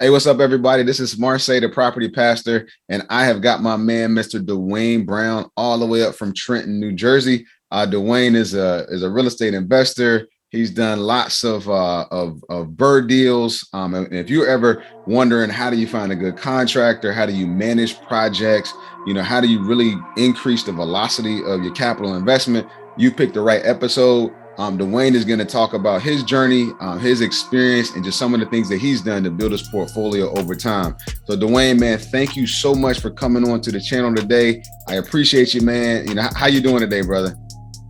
Hey, what's up, everybody? This is Marseille, the property pastor, and I have got my man, Mr. Duane Brown, all the way up from Trenton, New Jersey. Duane is a real estate investor. He's done lots of BRRRR deals. And if you're ever wondering how do you find a good contractor, how do you manage projects, how do you really increase the velocity of your capital investment, you picked the right episode. Duane is going to talk about his journey, his experience, and just some of the things that he's done to build his portfolio over time. So Duane, man, thank you so much for coming on to the channel today. I appreciate you, man. How you doing today, brother?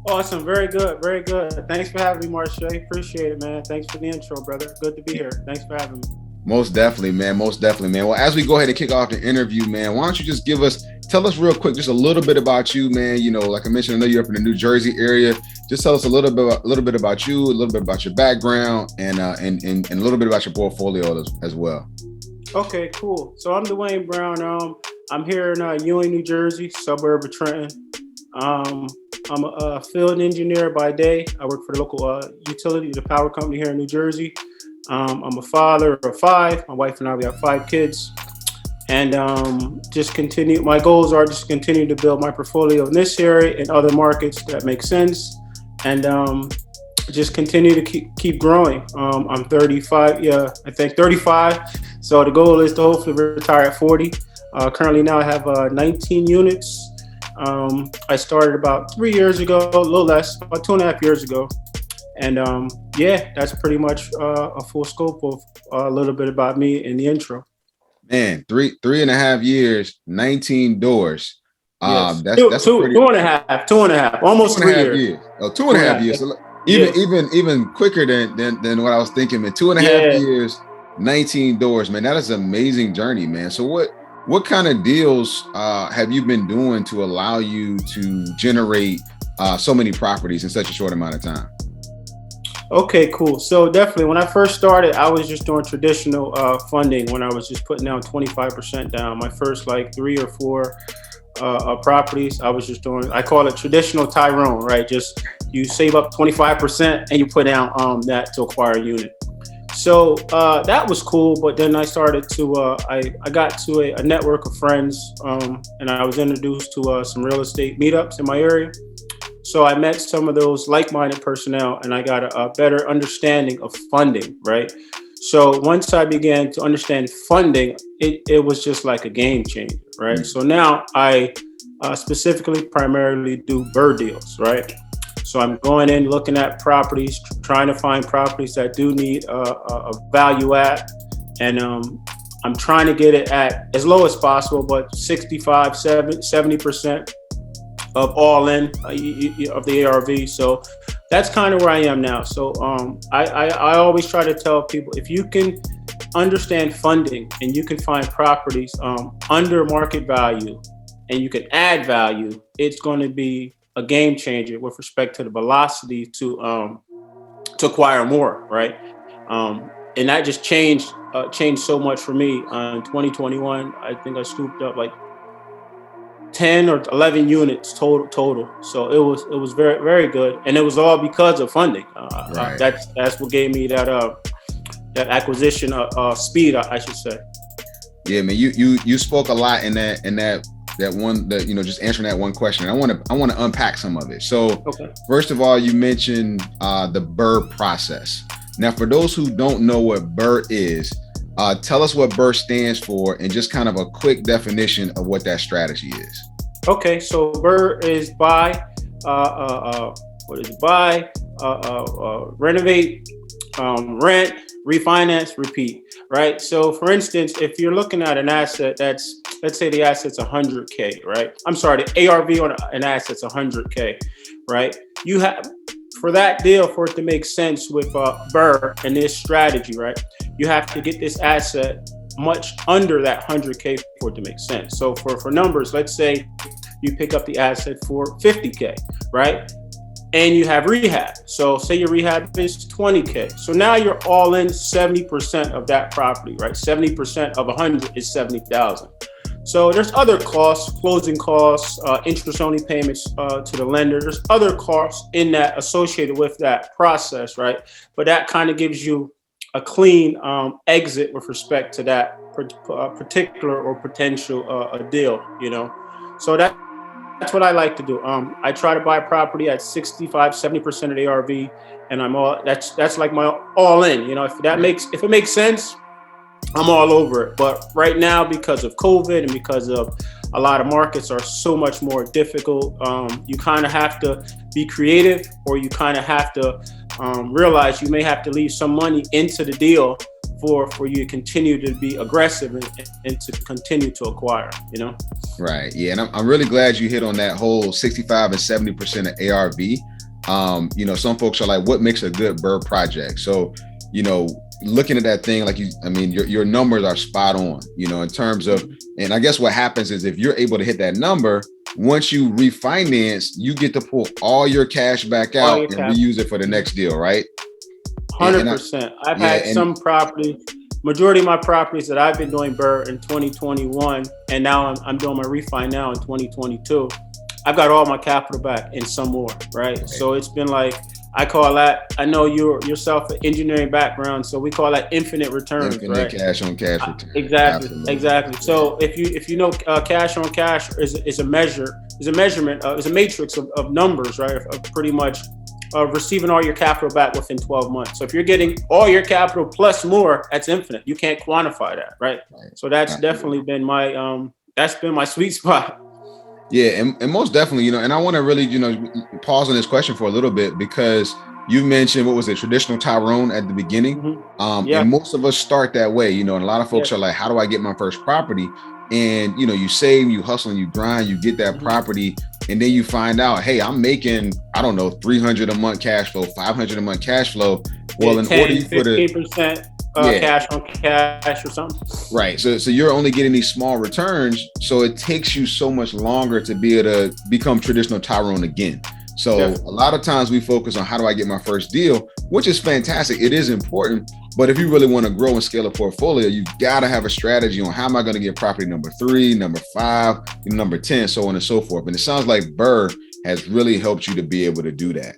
Awesome. Very good. Very good. Thanks for having me, Marseille. Appreciate it, man. Thanks for the intro, brother. Good to be here. Thanks for having me. Most definitely, man. Most definitely, man. Well, as we go ahead and kick off the interview, man, why don't you just tell us real quick, just a little bit about you, man. Like I mentioned, I know you're up in the New Jersey area. Just tell us a little bit about you, a little bit about your background, and a little bit about your portfolio as well. Okay, cool. So I'm Duane Brown. I'm here in Ewing, New Jersey, suburb of Trenton. I'm a field engineer by day. I work for the local utility, the power company here in New Jersey. I'm a father of 5. My wife and I, we have 5 kids. And my goals are just continue to build my portfolio in this area and other markets that make sense. And just continue to keep growing. I'm 35, I think 35. So the goal is to hopefully retire at 40. Currently now I have 19 units. I started about 3 years ago, a little less, about 2.5 years ago. And that's pretty much a full scope of a little bit about me in the intro. Man, 3.5 years, 19 doors. Yes. That's two and a half, almost 3 years. Oh, 2.5 years. So even quicker than what I was thinking, man. 2.5 years, 19 doors, man. That is an amazing journey, man. So what kind of deals have you been doing to allow you to generate so many properties in such a short amount of time? Okay, cool. So definitely when I first started, I was just doing traditional funding when I was just putting down 25% down. My first 3 or 4 properties, I was just doing, I call it traditional Tyrone, right? Just you save up 25% and you put down that to acquire a unit. So that was cool, but then I started to, I got to a network of friends and I was introduced to some real estate meetups in my area. So I met some of those like-minded personnel and I got a better understanding of funding, right? So once I began to understand funding, it was just like a game changer, right? Mm-hmm. So now I specifically primarily do BRRRR deals, right? So I'm going in, looking at properties, trying to find properties that do need a value add. And I'm trying to get it at as low as possible, but 65, 70% of all in of the ARV. So that's kind of where I am now. So I always try to tell people, if you can understand funding and you can find properties under market value and you can add value, it's going to be a game changer with respect to the velocity to acquire more, right? And that just changed so much for me. In 2021, I think I scooped up 10 or 11 units total. So it was very, very good. And it was all because of funding. Right. That's what gave me that acquisition speed, I should say. Yeah, man, you spoke a lot in that one, just answering that one question. I want to unpack some of it. So First of all, you mentioned the BRRRR process. Now, for those who don't know what BRRRR is, tell us what BRRRR stands for and just kind of a quick definition of what that strategy is. Okay, so BRRRR is buy, renovate, rent, refinance, repeat, right? So for instance, if you're looking at an asset that's, let's say the asset's 100K, right? I'm sorry, the ARV on an asset's 100K, right? You have, for that deal, for it to make sense with BRRRR and this strategy, right? You have to get this asset much under that 100K for it to make sense. So for numbers, let's say you pick up the asset for 50K, right? And you have rehab. So say your rehab is 20K. So now you're all in 70% of that property, right? 70% of 100 is 70,000. So there's other costs, closing costs, interest-only payments to the lender. There's other costs in that associated with that process, right? But that kind of gives you a clean exit with respect to that particular or potential deal, So that's what I like to do. I try to buy a property at 65, 70% of the ARV, and that's like my all in. If it makes sense, I'm all over it. But right now, because of COVID and because of a lot of markets are so much more difficult, you kind of have to be creative, or you kind of have to realize you may have to leave some money into the deal for you to continue to be aggressive and to continue to acquire, Right. Yeah. And I'm really glad you hit on that whole 65 and 70% of ARV. Some folks are like, what makes a good BRRRR project? So, looking at that thing, your numbers are spot on, in terms of, and I guess what happens is if you're able to hit that number, once you refinance, you get to pull all your cash back out and reuse it for the next deal, right? 100%. I've had some property, majority of my properties that I've been doing BRRRR in 2021, and now I'm doing my refi now in 2022. I've got all my capital back and some more, right? So it's been like, I call that, I know you're yourself an engineering background, so we call that infinite returns, right? Cash on cash return. Exactly. So if you know cash on cash is a measurement, is a matrix of numbers, right? Of pretty much receiving all your capital back within 12 months. So if you're getting all your capital plus more, that's infinite. You can't quantify that, right? So that's definitely been my sweet spot. Yeah, and most definitely, and I want to really, pause on this question for a little bit, because you mentioned, what was it, traditional Tyrone at the beginning. And most of us start that way, and a lot of folks are like, how do I get my first property? And, you save, you hustle, and you grind, you get that property. And then you find out, hey, I'm making, I don't know, 300 a month cash flow, 500 a month cash flow. Well, in 10, order you put 15%. Cash on cash or something. Right. So you're only getting these small returns. So it takes you so much longer to be able to become traditional Tyrone again. So a lot of times we focus on how do I get my first deal, which is fantastic. It is important. But if you really want to grow and scale a portfolio, you got to have a strategy on how am I going to get property number 3, number 5, number 10, so on and so forth. And it sounds like BRRRR has really helped you to be able to do that.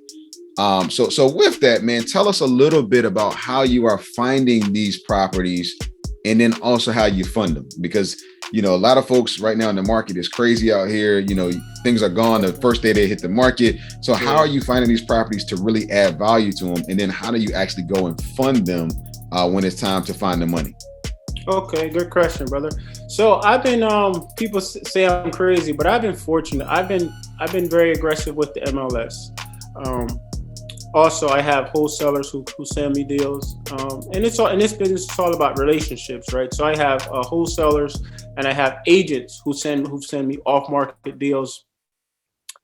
So with that, man, tell us a little bit about how you are finding these properties, and then also how you fund them, because, a lot of folks right now in the market is crazy out here. Things are gone the first day they hit the market. So how are you finding these properties to really add value to them? And then how do you actually go and fund them when it's time to find the money? Okay, good question, brother. So I've been, people say I'm crazy, but I've been fortunate. I've been very aggressive with the MLS. Also, I have wholesalers who send me deals, and it's all in this business. It's all about relationships, right? So I have wholesalers, and I have agents who send me off-market deals,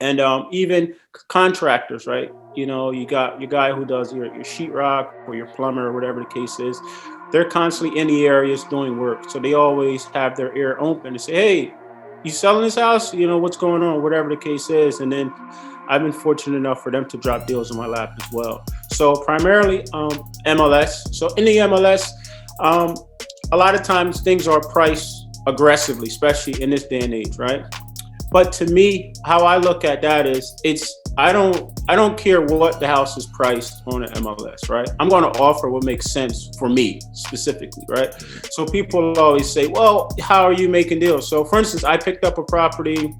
and even contractors, right? You got your guy who does your sheetrock or your plumber or whatever the case is. They're constantly in the areas doing work, so they always have their ear open to say, "Hey, you selling this house? What's going on?" Whatever the case is, and then I've been fortunate enough for them to drop deals in my lap as well. So primarily MLS. So in the MLS, a lot of times things are priced aggressively, especially in this day and age, right? But to me, how I look at that is I don't care what the house is priced on an MLS, right? I'm going to offer what makes sense for me specifically, right? So people always say, well, how are you making deals? So for instance, I picked up a property.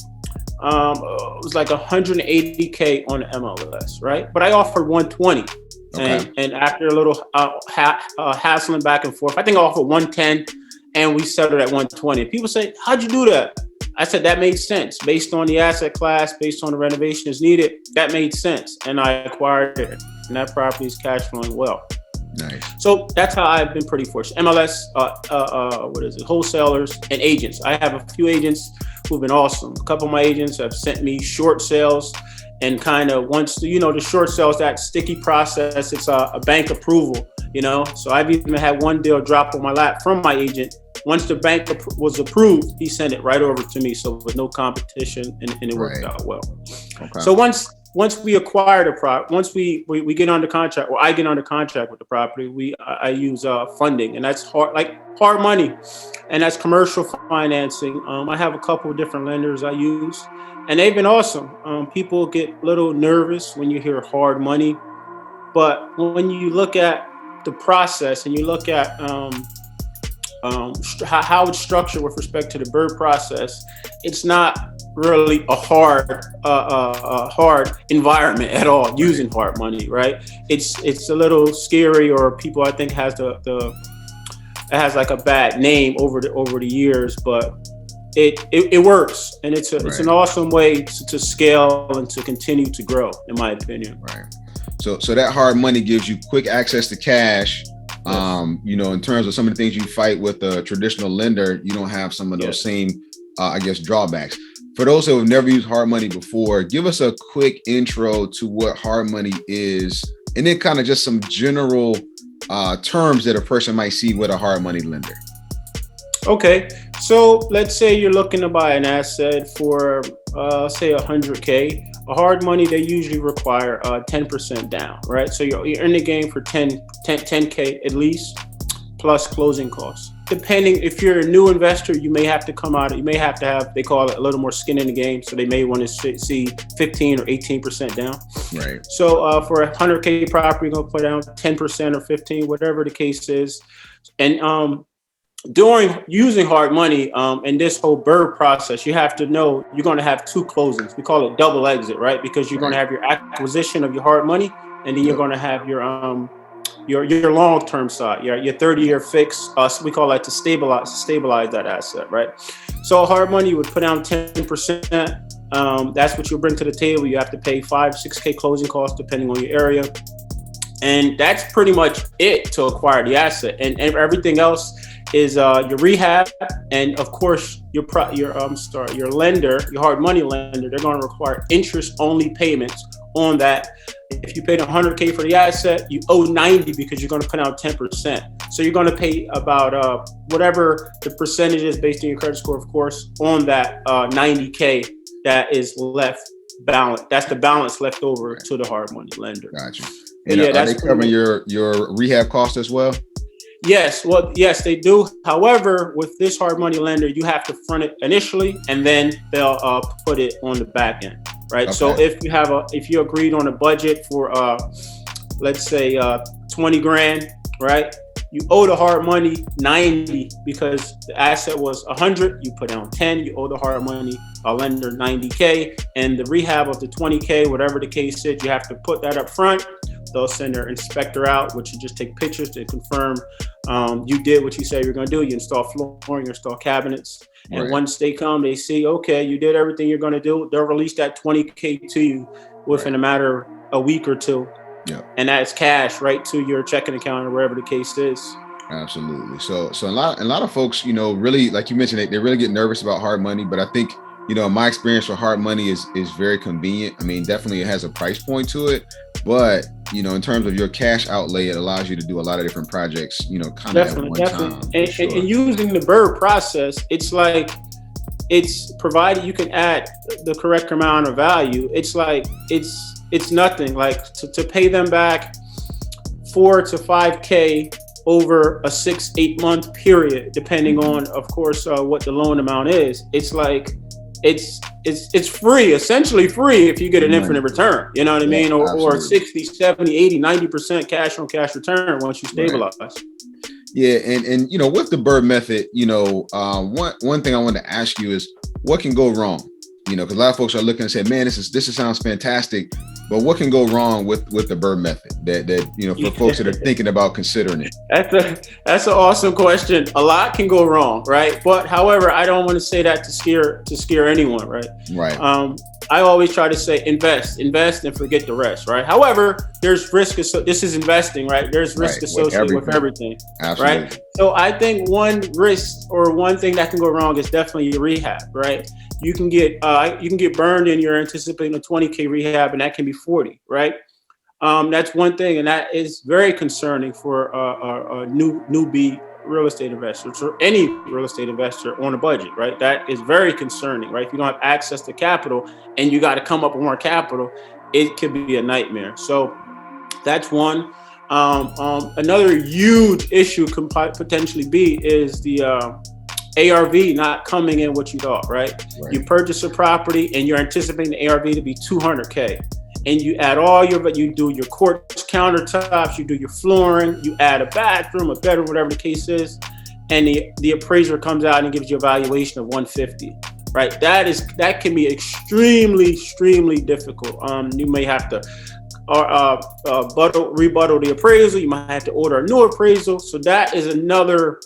It was like 180K on the MLS, right? But I offered 120. Okay. And after a little hassling back and forth, I think I offered 110 and we settled at 120. People say, how'd you do that? I said, that made sense. Based on the asset class, based on the renovations needed, that made sense. And I acquired it. And that property is cash flowing well. Nice. So that's how I've been pretty fortunate. MLS, wholesalers and agents. I have a few agents who've been awesome. A couple of my agents have sent me short sales, and kind of once, the short sales, that sticky process, it's a bank approval, So I've even had one deal drop on my lap from my agent. Once the bank was approved, he sent it right over to me. So with no competition, and it worked out well. Okay. So once we acquire the property, once we get under contract, or I get under contract with the property, I use funding, and that's hard money, and that's commercial financing. I have a couple of different lenders I use, and they've been awesome. People get a little nervous when you hear hard money, but when you look at the process and you look at how it's structured with respect to the BRRRR process, it's not really a hard environment at all using hard money, right? It's a little scary, or people I think has it has like a bad name over the years, but it works, and it's an awesome way to scale and to continue to grow, in my opinion. Right. So that hard money gives you quick access to cash. You know, in terms of some of the things you fight with a traditional lender, you don't have some of those same, I guess, drawbacks. For those who have never used hard money before, give us a quick intro to what hard money is, and then kind of just some general terms that a person might see with a hard money lender. Okay, so let's say you're looking to buy an asset for say $100K. A hard money, they usually require 10% down, right? So you're in the game for 10K at least, plus closing costs. Depending, if you're a new investor, you may have to have, they call it a little more skin in the game. So they may want to see 15 or 18% down. Right. So for a 100K property, you're going to put down 10% or 15, whatever the case is. And during using hard money in this whole BRRRR process, you have to know you're going to have two closings. We call it double exit, right? Because you're going to have your acquisition of your hard money, and then you're going to have your long-term side, your 30-year fix. We call that to stabilize that asset, right? So hard money would put down 10%. That's what you bring to the table. You have to pay 5, 6K closing costs depending on your area, and that's pretty much it to acquire the asset. And everything else is your rehab, and of course your lender, your hard money lender. They're going to require interest-only payments on that. If you paid 100K for the asset, you owe 90 because you're going to put out 10%. So you're going to pay about whatever the percentage is based on your credit score, of course, on that 90K that is left balance. That's the balance left over to the hard money lender. Gotcha. And are they covering your rehab costs as well? Yes, well, yes, they do. However, with this hard money lender, you have to front it initially, and then they'll put it on the back end, right? Okay. So if you agreed on a budget for let's say 20 grand, right? You owe the hard money 90 because the asset was 100. You put down 10. You owe the hard money lender 90K, and the rehab of the 20K, whatever the case is, you have to put that up front. They'll send their inspector out, which you just take pictures to confirm you did what you say you're going to do. You install flooring, you install cabinets. And once they come, they see, okay, you did everything you're going to do. They'll release that 20K to you within a matter of a week or two. Yeah. And that's cash right to your checking account or wherever the case is. Absolutely. So a lot of folks, you know, really, like you mentioned, they really get nervous about hard money. But I think, you know, my experience for hard money is very convenient. I mean, definitely it has a price point to it. But, you know, in terms of your cash outlay, it allows you to do a lot of different projects, you know, kind of at one time. And using the BRRRR process, it's like, it's provided you can add the correct amount of value. It's like, it's nothing. Like to pay them back 4 to 5K over a 6-8 month period, depending on, of course, what the loan amount is. It's like, it's free, essentially free if you get an infinite return, you know what I mean? Or 60, 70, 80, 90% cash on cash return once you stabilize. Yeah. And, you know, with the BRRRR method, you know, one thing I wanted to ask you is what can go wrong? You know, because a lot of folks are looking and say, man, this sounds fantastic, but what can go wrong with the BRRRR method that, you know, for folks that are thinking about considering it? That's an awesome question. A lot can go wrong, right? But however, I don't want to say that to scare anyone, right? Right. I always try to say invest and forget the rest, right? However, there's risk. This is investing, right? There's risk associated with everything, Absolutely. Right? So I think one risk or one thing that can go wrong is definitely your rehab, right? You can get burned and you're anticipating a 20K rehab, and that can be 40, right? That's one thing, and that is very concerning for a newbie real estate investors or any real estate investor on a budget, right? That is very concerning, right? If you don't have access to capital and you got to come up with more capital, it could be a nightmare. So that's one. Another huge issue could potentially be is the ARV not coming in what you thought, right? You purchase a property and you're anticipating the ARV to be 200K. and you do your quartz countertops, you do your flooring, you add a bathroom, a bedroom, whatever the case is, and the appraiser comes out and gives you a valuation of 150. Right, that can be extremely difficult. You may have to rebuttal the appraisal. You might have to order a new appraisal. So that is another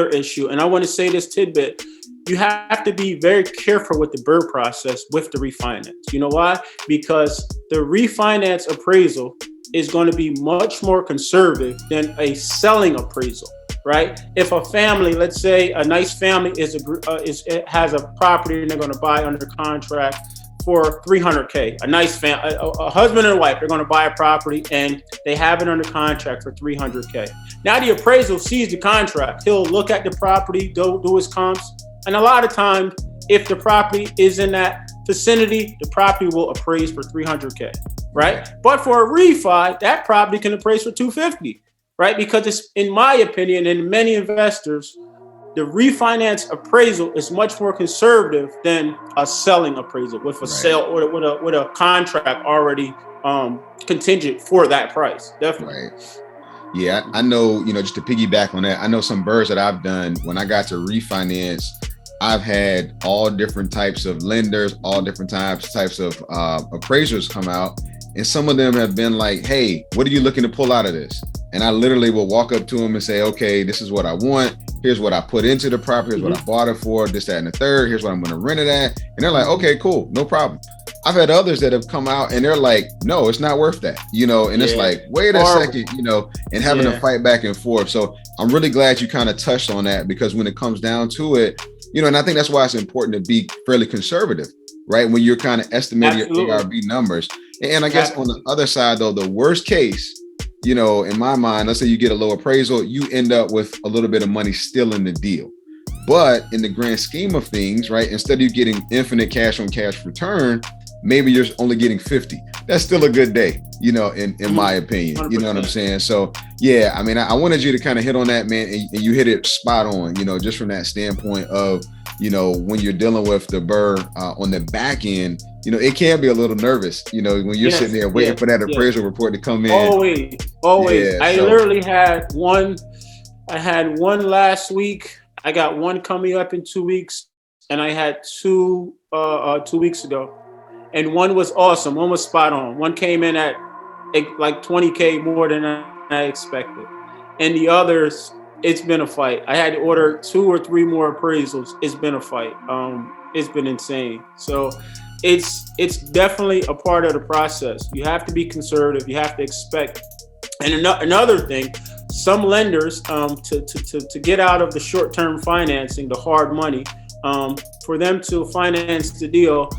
issue. And I want to say this tidbit: you have to be very careful with the BRRRR process with the refinance. You know why? Because the refinance appraisal is going to be much more conservative than a selling appraisal. Right? If a family, let's say a nice family has a property and they're going to buy under contract for $300K, a nice family, a husband and a wife, they're going to buy a property and they have it under contract for $300K. Now the appraisal sees the contract. He'll look at the property, do his comps, and a lot of times, if the property is in that vicinity, the property will appraise for $300K. Right? But for a refi, that property can appraise for $250. Right? Because it's, in my opinion, and many investors, the refinance appraisal is much more conservative than a selling appraisal with a sale or with a contract already contingent for that price. Definitely. Right. Yeah, I know, just to piggyback on that, I know some BRRRRs that I've done when I got to refinance. I've had all different types of lenders, all different types of appraisers come out. And some of them have been like, hey, what are you looking to pull out of this? And I literally will walk up to them and say, okay, this is what I want. Here's what I put into the property. Here's what I bought it for, this, that, and the third. Here's what I'm going to rent it at. And they're like, okay, cool, no problem. I've had others that have come out and they're like, no, it's not worth that, and it's like, wait a second, and having to fight back and forth. So I'm really glad you kind of touched on that, because when it comes down to it, and I think that's why it's important to be fairly conservative, right? When you're kind of estimating your ARV numbers. And I guess on the other side, though, the worst case, in my mind, let's say you get a low appraisal, you end up with a little bit of money still in the deal. But in the grand scheme of things, right, instead of you getting infinite cash on cash return, maybe you're only getting 50. That's still a good day, in my opinion. 100%. You know what I'm saying? So, yeah, I mean, I wanted you to kind of hit on that, man, and you hit it spot on, just from that standpoint of, when you're dealing with the BRRRR on the back end, it can be a little nervous, when you're sitting there waiting for that appraisal report to come in. Always. I literally had one. I had one last week. I got one coming up in 2 weeks, and I had two 2 weeks ago. And one was awesome. One was spot on. One came in at like 20K more than I expected. And the others, it's been a fight. I had to order 2 or 3 more appraisals. It's been a fight. It's been insane. So it's definitely a part of the process. You have to be conservative. You have to expect. And another thing, some lenders, to get out of the short-term financing, the hard money, for them to finance the deal,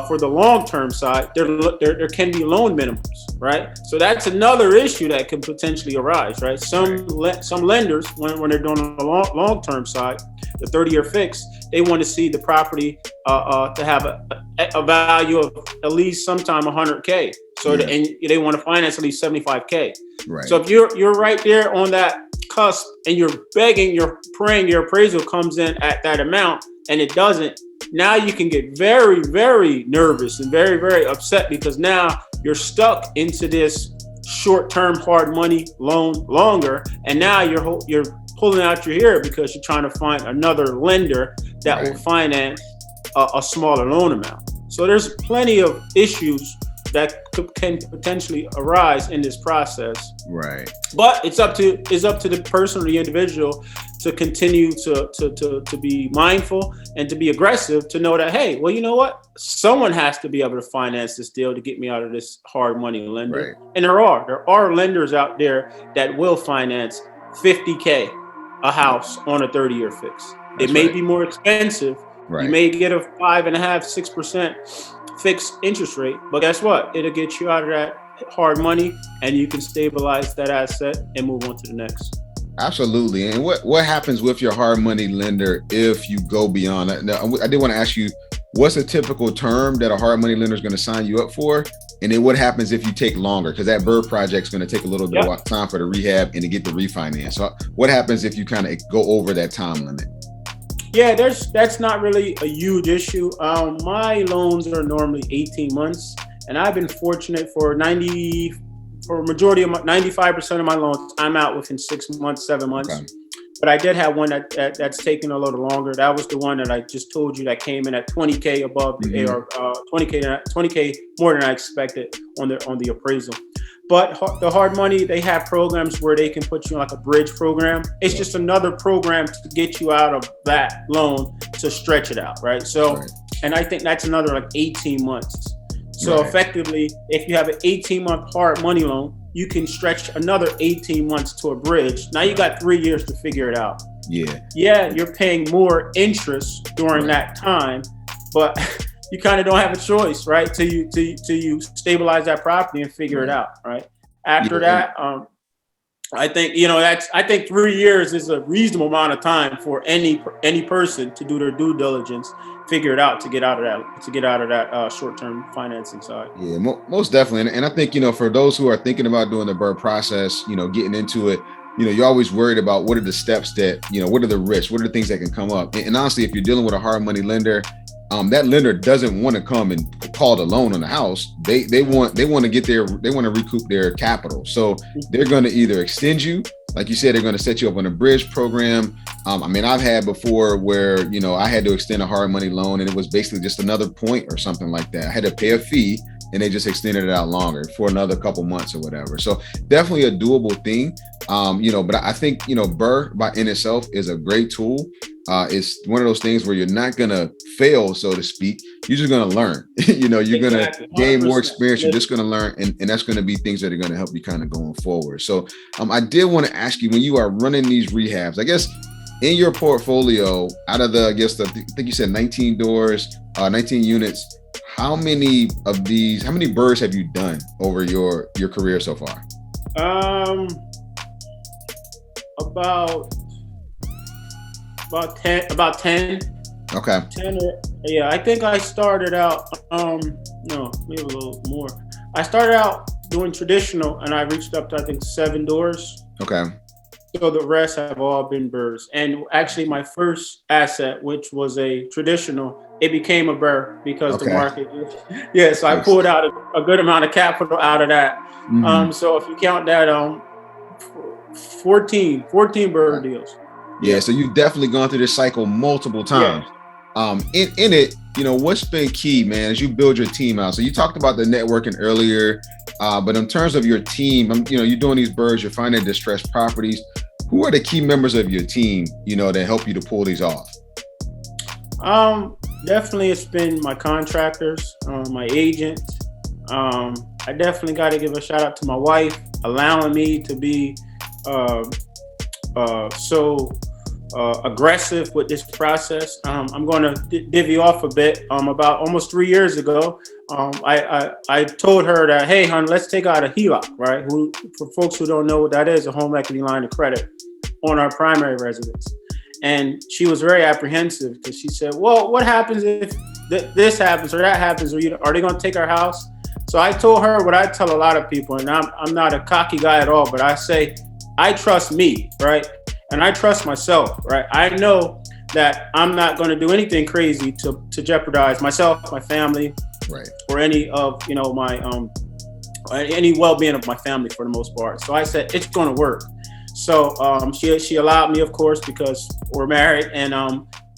for the long-term side, there can be loan minimums, right? So that's another issue that could potentially arise, right? Some lenders, when they're doing a long-term side, the 30-year fix, they want to see the property to have a value of at least sometime 100K. So and they want to finance at least 75K. Right. So if you're right there on that cusp and you're begging, you're praying your appraisal comes in at that amount and it doesn't, now you can get very, very nervous and very, very upset, because now you're stuck into this short-term hard money loan longer, and now you're pulling out your hair because you're trying to find another lender that will finance a smaller loan amount. So there's plenty of issues that can potentially arise in this process. Right. But it's up to the person or the individual to continue to be mindful and to be aggressive, to know that, hey, well, you know what? Someone has to be able to finance this deal to get me out of this hard money lender. Right. And there are lenders out there that will finance 50K a house on a 30-year fix. It may be more expensive. Right. You may get a 5.5%, 6% fixed interest rate, but guess what? It'll get you out of that hard money, and you can stabilize that asset and move on to the next. Absolutely. And what happens with your hard money lender if you go beyond that? Now, I did want to ask you, what's a typical term that a hard money lender is going to sign you up for? And then what happens if you take longer? Because that BRRRR project is going to take a little bit of time for the rehab and to get the refinance. So what happens if you kind of go over that time limit? Yeah, that's not really a huge issue. My loans are normally 18 months. And I've been fortunate for a majority of 95% of my loans, I'm out within 6 months, 7 months. Okay. But I did have one that's taken a little longer. That was the one that I just told you that came in at 20K above the AR, 20K more than I expected on the appraisal. But the hard money, they have programs where they can put you on like a bridge program. It's just another program to get you out of that loan to stretch it out, right? So, and I think that's another like 18 months. So effectively, if you have an 18-month hard money loan, you can stretch another 18 months to a bridge. Now you got 3 years to figure it out. Yeah, you're paying more interest during that time, but you kind of don't have a choice, right? Till you stabilize that property and figure it out, right? After that, I think I think 3 years is a reasonable amount of time for any person to do their due diligence, figure it out to get out of that short-term financing side. Yeah, most definitely. And I think, for those who are thinking about doing the BRRRR process, getting into it, you're always worried about what are the steps that, what are the risks, what are the things that can come up. And honestly, if you're dealing with a hard money lender, that lender doesn't want to come and call the loan on the house. They want to recoup their capital. So they're going to either extend you, like you said, they're going to set you up on a bridge program. I've had before where, I had to extend a hard money loan and it was basically just another point or something like that. I had to pay a fee and they just extended it out longer for another couple months or whatever. So definitely a doable thing. But I think, BRRRR by in itself is a great tool. It's one of those things where you're not going to fail, so to speak. You're just going to learn. You're going to gain more experience. You're just going to learn. And that's going to be things that are going to help you kind of going forward. So I did want to ask you, when you are running these rehabs, I guess in your portfolio, out of I think you said 19 doors, 19 units, how many BRRRRs have you done over your career so far? About 10. Okay. 10 I think I started out, no, maybe a little more. I started out doing traditional and I reached up to, I think, 7 doors. Okay. So the rest have all been BRRRRs. And actually my first asset, which was a traditional, it became a BRRRR because the market, so I pulled out a good amount of capital out of that. So if you count that, 14 BRRRR deals. Yeah, so you've definitely gone through this cycle multiple times. In it, what's been key, man, as you build your team out? So you talked about the networking earlier, but in terms of your team, you're doing these BRRRRs, you're finding distressed properties. Who are the key members of your team, that help you to pull these off? Definitely it's been my contractors, my agent. I definitely got to give a shout out to my wife, allowing me to be so aggressive with this process. I'm going to divvy off a bit. About almost 3 years ago, I told her that, hey, hon, let's take out a Heloc, right? For folks who don't know what that is, a home equity line of credit on our primary residence. And she was very apprehensive because she said, well, what happens if this happens or that happens? Or are they going to take our house? So I told her what I tell a lot of people, and I'm not a cocky guy at all, but I say, I trust me, right? And I trust myself, right? I know that I'm not going to do anything crazy to jeopardize myself, my family, right, or any of my any well-being of my family for the most part. So I said it's going to work. So she allowed me, of course, because we're married, and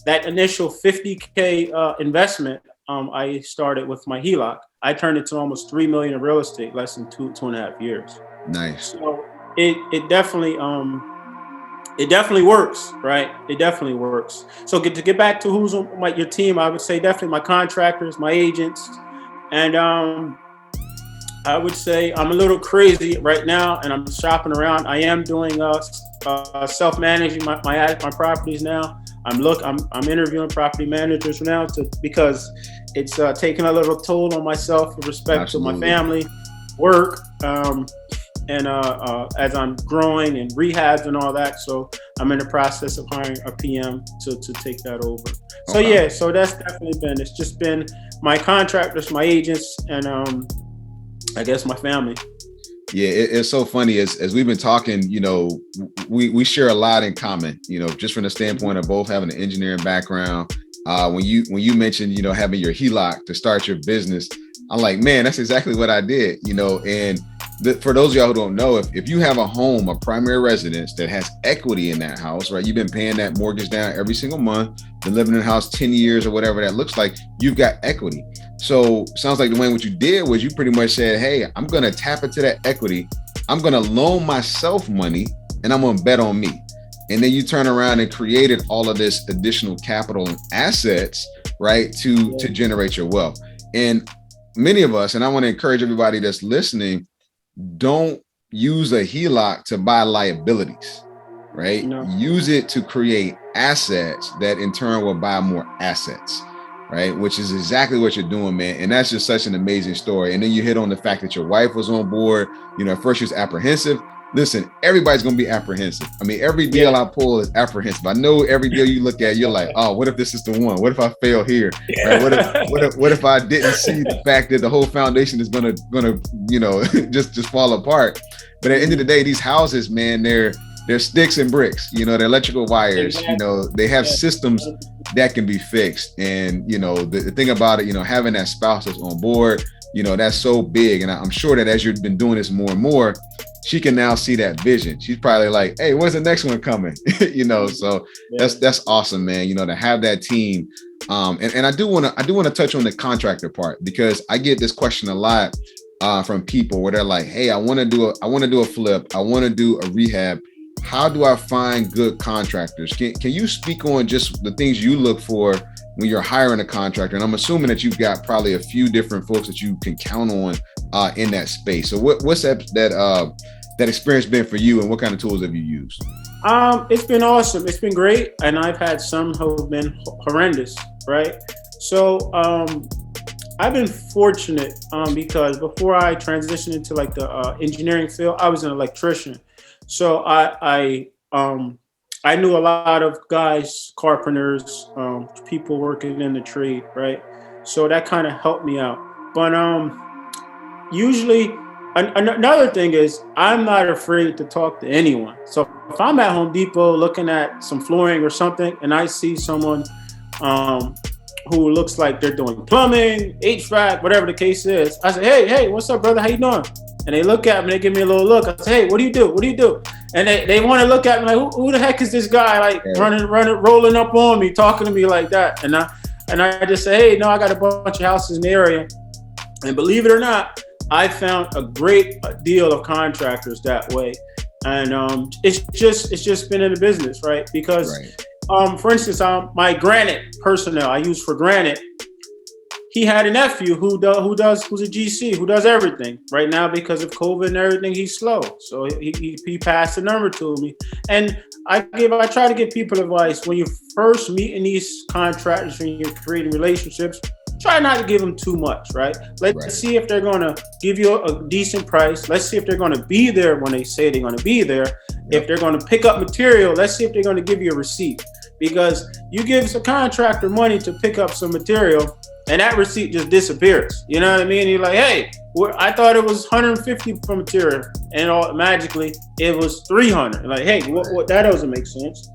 that initial $50K investment I started with my Heloc, I turned it to almost $3 million in real estate less than 2.5 years. Nice. So it definitely works, right? It definitely works. So to get back to who's on your team, I would say definitely my contractors, my agents, and I would say I'm a little crazy right now, and I'm shopping around. I am doing self-managing my properties now. I'm interviewing property managers now because it's taking a little toll on myself with respect to my family, work, and as I'm growing and rehabs and all that. So I'm in the process of hiring a PM to take that over. So so that's definitely it's just been my contractors, my agents, and I guess my family. Yeah, it's so funny as we've been talking, we share a lot in common, just from the standpoint of both having an engineering background. When you mentioned, having your Heloc to start your business, I'm like, man, that's exactly what I did, and for those of y'all who don't know, if you have a home, a primary residence that has equity in that house, right? You've been paying that mortgage down every single month, been living in the house 10 years or whatever that looks like, you've got equity. So sounds like, Duane, what you did was you pretty much said, hey, I'm going to tap into that equity. I'm going to loan myself money and I'm going to bet on me. And then you turn around and created all of this additional capital and assets, right, to generate your wealth. And many of us, and I want to encourage everybody that's listening, don't use a HELOC to buy liabilities, right? No. Use it to create assets that in turn will buy more assets, right? Which is exactly what you're doing, man. And that's just such an amazing story. And then you hit on the fact that your wife was on board. At first she was apprehensive. Listen, everybody's going to be apprehensive. I mean, every deal I pull is apprehensive. I know every deal you look at, you're like, oh, what if this is the one? What if I fail here? Right? What if I didn't see the fact that the whole foundation is gonna just fall apart? But at the end of the day, these houses, man, they're sticks and bricks. They're electrical wires. Exactly. They have systems that can be fixed. And the thing about it, having that spouse that's on board, that's so big. And I'm sure that as you've been doing this more and more, she can now see that vision. She's probably like, hey, when's the next one coming? So that's awesome, man. To have that team. And I do want to touch on the contractor part, because I get this question a lot from people where they're like, hey, I want to do a flip. I want to do a rehab. How do I find good contractors? Can you speak on just the things you look for when you're hiring a contractor? And I'm assuming that you've got probably a few different folks that you can count on in that space. So what's that experience been for you, and what kind of tools have you used? It's been awesome. It's been great. And I've had some who have been horrendous, right? So I've been fortunate because before I transitioned into like the engineering field, I was an electrician. So I knew a lot of guys, carpenters, people working in the trade, right? So that kind of helped me out. But usually, another thing is I'm not afraid to talk to anyone. So if I'm at Home Depot looking at some flooring or something, and I see someone who looks like they're doing plumbing, HVAC, whatever the case is, I say, hey, what's up, brother? How you doing? And they look at me, they give me a little look. I say, hey, what do you do? What do you do? And they want to look at me like, who the heck is this guy? Like running, rolling up on me, talking to me like that. And I just say, hey, no, I got a bunch of houses in the area. And believe it or not, I found a great deal of contractors that way. And it's just been in the business, right? Because for instance, my granite personnel I use for granite, he had a nephew who's a GC, who does everything. Right now, because of COVID and everything, he's slow. So he passed the number to me. And I try to give people advice when you're first meeting these contractors and you're creating relationships. Try not to give them too much, right? Let's see if they're going to give you a decent price. Let's see if they're going to be there when they say they're going to be there. If they're going to pick up material, let's see if they're going to give you a receipt. Because you give a contractor money to pick up some material, and that receipt just disappears. You know what I mean? You're like, hey, I thought it was 150 for material, and magically it was 300. Like, hey, what? That doesn't make sense.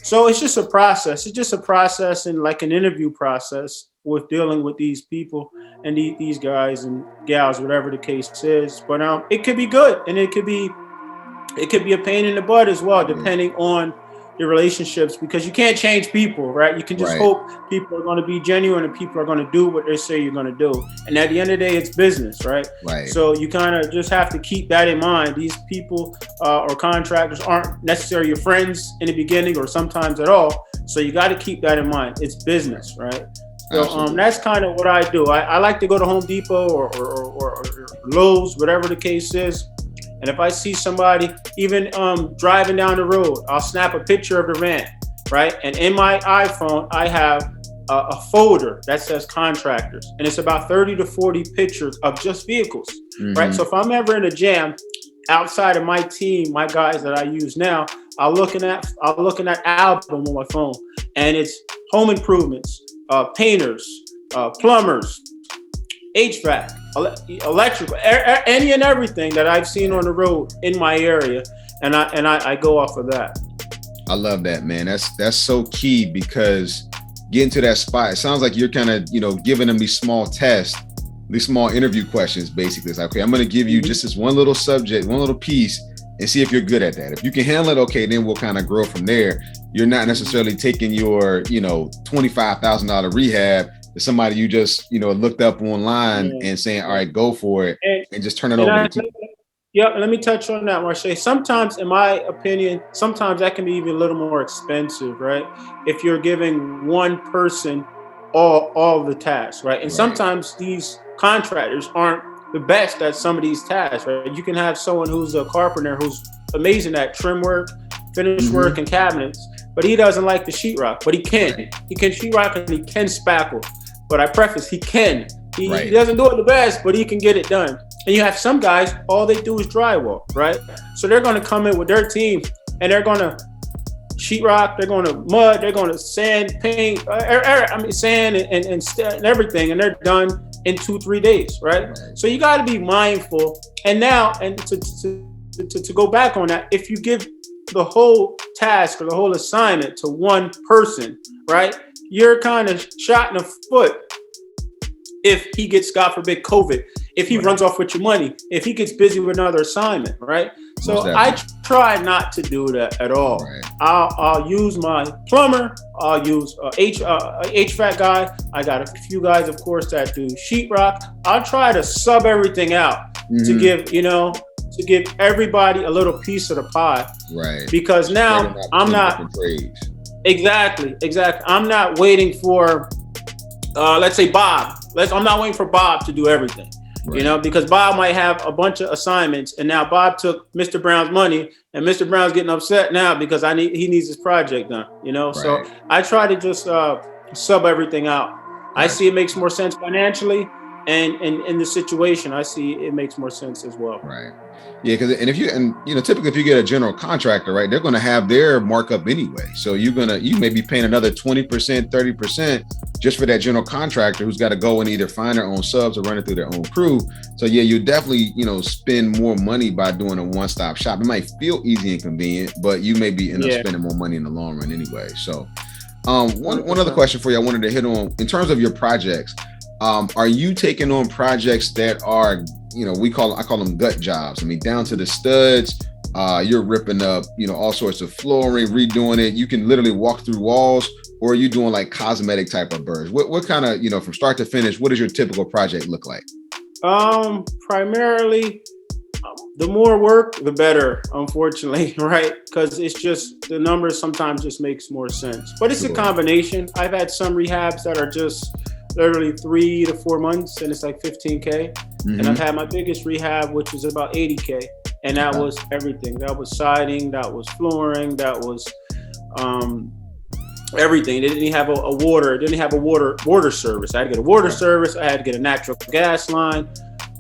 So it's just a process. It's just a process, and like an interview process with dealing with these people and these guys and gals, whatever the case is. But it could be good, and it could be a pain in the butt as well, depending on your relationships, because you can't change people, right? You can just hope people are going to be genuine and people are going to do what they say you're going to do. And at the end of the day, it's business, right? So you kind of just have to keep that in mind. These people or contractors aren't necessarily your friends in the beginning or sometimes at all. So you got to keep that in mind. It's business, right? So that's kind of what I do. I like to go to Home Depot or Lowe's, whatever the case is. And if I see somebody even driving down the road, I'll snap a picture of the van, right? And in my iPhone, I have a folder that says contractors. And it's about 30 to 40 pictures of just vehicles, right? So if I'm ever in a jam, outside of my team, my guys that I use now, I'll look in that album on my phone. And it's home improvements, painters, plumbers, HVAC, electrical, any and everything that I've seen on the road in my area, and I go off of that. I love that, man. That's so key, because getting to that spot, it sounds like you're kind of giving them these small tests these small interview questions. Basically, it's like, okay, I'm going to give you just this one little subject, one little piece, and see if you're good at that. If you can handle it, okay, then we'll kind of grow from there. You're not necessarily taking your, $25,000 rehab to somebody you just, looked up online and saying, all right, go for it, and just turn it over to you. Yeah, let me touch on that, Marche. Sometimes, in my opinion, sometimes that can be even a little more expensive, right? If you're giving one person all the tasks, right? And sometimes these contractors aren't the best at some of these tasks, right? You can have someone who's a carpenter who's amazing at trim work, finish work, and cabinets, but he doesn't like the sheetrock, but he can. Right. He can sheetrock and he can spackle. But I preface, he can. He doesn't do it the best, but he can get it done. And you have some guys, all they do is drywall, right? So they're going to come in with their team and they're going to sheetrock, they're going to mud, they're going to sand, paint, sand and everything. And they're done in 2-3 days, right? So you got to be mindful. And now, and to go back on that, if you give the whole task or the whole assignment to one person, right? You're kind of shot in the foot if he gets, God forbid, COVID, if he runs off with your money, if he gets busy with another assignment, right? So I try not to do that at all. Right. I'll use my plumber. I'll use HVAC guy. I got a few guys, of course, that do sheetrock. I'll try to sub everything out to give everybody a little piece of the pie. Right. Because now I'm not exactly. I'm not waiting for let's say Bob. I'm not waiting for Bob to do everything. Right. Because Bob might have a bunch of assignments, and now Bob took Mr. Brown's money, and Mr. Brown's getting upset now because he needs his project done. Right. So I try to just sub everything out. Right. I see it makes more sense financially, and in the situation, I see it makes more sense as well. Right. Yeah, because typically if you get a general contractor, right, they're going to have their markup anyway. So you may be paying another 20%, 30% just for that general contractor who's got to go and either find their own subs or run it through their own crew. So yeah, you definitely spend more money by doing a one-stop shop. It might feel easy and convenient, but you may be end up spending more money in the long run anyway. So one other question for you I wanted to hit on in terms of your projects. Are you taking on projects that are, I call them gut jobs? I mean, down to the studs, you're ripping up, all sorts of flooring, redoing it. You can literally walk through walls, or are you doing like cosmetic type of burrs? What kind of, from start to finish, what does your typical project look like? Primarily, the more work, the better, unfortunately, right? Because it's just, the numbers sometimes just makes more sense. But it's a combination. I've had some rehabs that are just literally 3 to 4 months, and it's like 15K. And I've had my biggest rehab, which was about 80K, and that was everything. That was siding, that was flooring, that was everything. They didn't have a water service. I had to get a water service. I had to get a natural gas line,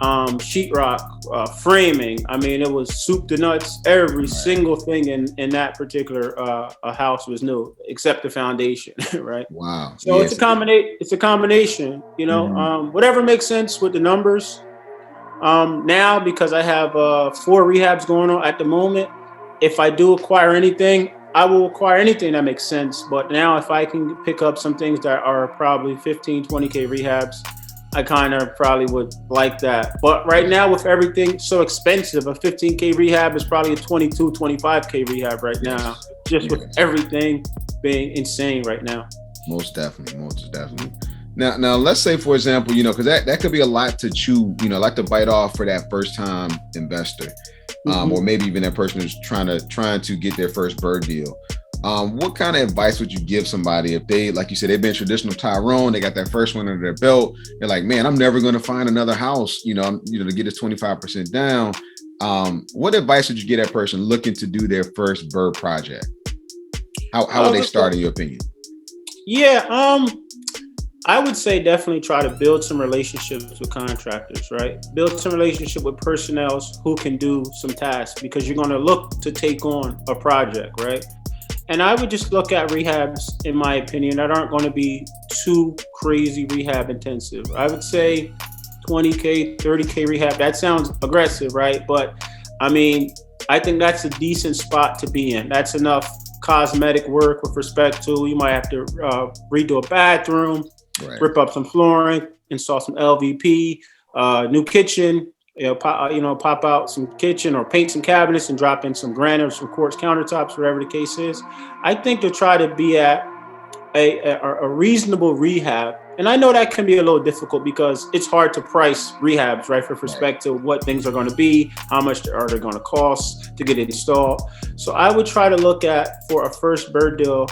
sheetrock, framing. I mean, it was soup to nuts. Every single thing in that particular house was new, except the foundation, right? Wow. So it's a combination, whatever makes sense with the numbers. Now, because I have 4 rehabs going on at the moment, if I do acquire anything, I will acquire anything that makes sense. But now if I can pick up some things that are probably 15, 20K rehabs, I kind of probably would like that. But right now with everything so expensive, a 15K rehab is probably a 22, 25K rehab right now, just with everything being insane right now. Most definitely. Now, let's say, for example, because that could be a lot to chew, like to bite off for that first time investor, or maybe even that person who's trying to get their first BRRRR deal. What kind of advice would you give somebody if they, like you said, they've been traditional Tyrone, they got that first one under their belt, they're like, man, I'm never going to find another house, to get this 25% down. What advice would you give that person looking to do their first BRRRR project? How would they start, in your opinion? Yeah, I would say definitely try to build some relationships with contractors, right? Build some relationship with personnel who can do some tasks, because you're going to look to take on a project, right? And I would just look at rehabs, in my opinion, that aren't going to be too crazy rehab intensive. I would say 20K, 30K rehab. That sounds aggressive, right? But I mean, I think that's a decent spot to be in. That's enough cosmetic work with respect to, you might have to redo a bathroom, rip up some flooring, install some LVP, new kitchen, pop out some kitchen or paint some cabinets and drop in some granite or some quartz countertops, whatever the case is. I think to try to be at a reasonable rehab. And I know that can be a little difficult because it's hard to price rehabs, right? For respect to what things are going to be, how much are they going to cost to get it installed. So I would try to look at, for a first BRRRR deal,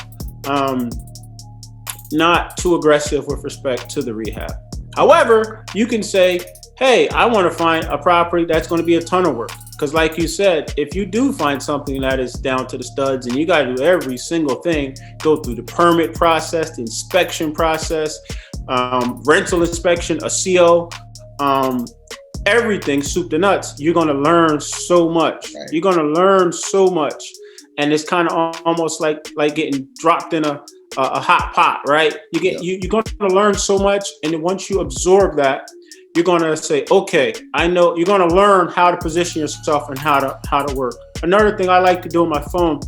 not too aggressive with respect to the rehab. However, you can say, hey, I want to find a property that's going to be a ton of work. Because like you said, if you do find something that is down to the studs and you got to do every single thing, go through the permit process, the inspection process, rental inspection, a CO, everything, soup to nuts, you're going to learn so much. Right. You're going to learn so much. And it's kind of almost like getting dropped in a hot pot, right? You're going to learn so much. And then once you absorb that, you're going to say, okay, I know. You're going to learn how to position yourself and how to work. Another thing I like to do on my phone,